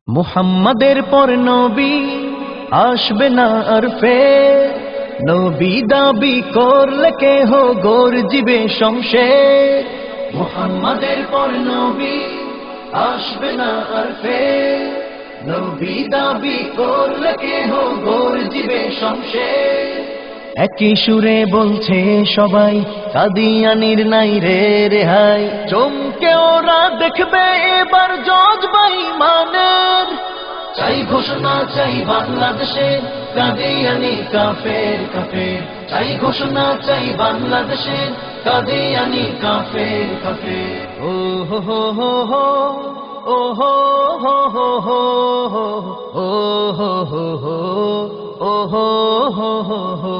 মুহাম্মাদের পর নবী আসবে না আর ফের, নবী দাবি করলে কেহ গর্জিবে শমশের। মুহাম্মাদের পর নবী আসবে না আর ফের, নবী দাবি করলে কেহ গর্জিবে শমশের। একই সুরে বলছে সবাই, কাদিয়ানির নাই রে রেহাই। চমকে ওরা দেখবে এবার জজবা ঈমানের। চাই ঘোষণা চাই বাংলাদেশের, কাদিয়ানি কাফের কাফের। চাই ঘোষণা চাই বাংলাদেশের, কাদিয়ানি কাফের কাফের। ও হো হো হো হো, ও হো হো হো হো, ও হো হো হো, ও হো হো হো হো।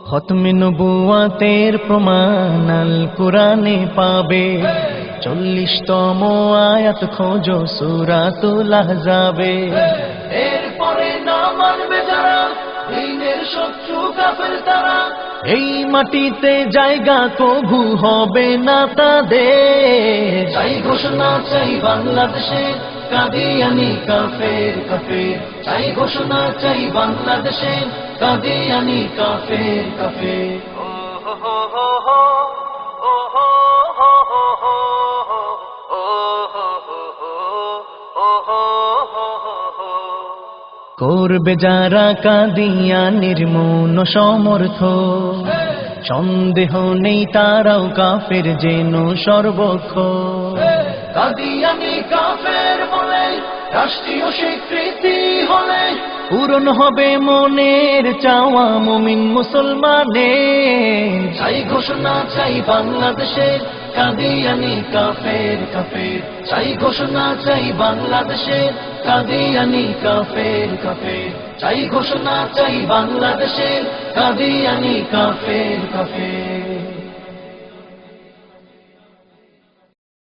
খতমে নবুয়াতের প্রমাণ আল কুরআনে পাবে, 40তম আয়াত খোঁজো সূরাতুল আহজাবে। এরপরে না মানবে যারা, দ্বীনের শত্রু কাফের তারা, এই মাটিতে জায়গা কভু হবে না তাদের। চাই ঘোষণা চাই বাংলাদেশের, কাদিয়ানি কাফের কাফের। চাই ঘোষণা চাই বাংলাদেশের, কাদিয়ানি কাফের কাফের। ও হো হো হো, ও হো হো হো হো, ও হো হো হো, ও হো হো হো হো। করবে যারা কাদিয়ানির মৌন সমর্থ, সন্দেহ নেই তারাও কাফের যেন সর্বক্ষ। কাদিয়ানি কাফের বলে রাষ্ট্রীয় স্বীকৃতি হলে, পূরণ হবে মনের চাওয়া মুমিন মুসলমানের। চাই ঘোষণা চাই বাংলাদেশের, কাদিয়ানি কাফের কাফের। চাই ঘোষণা চাই বাংলাদেশের, কাদিয়ানি কাফের কাফের। চাই ঘোষণা চাই বাংলাদেশের, কাদিয়ানি কাফের কাফের।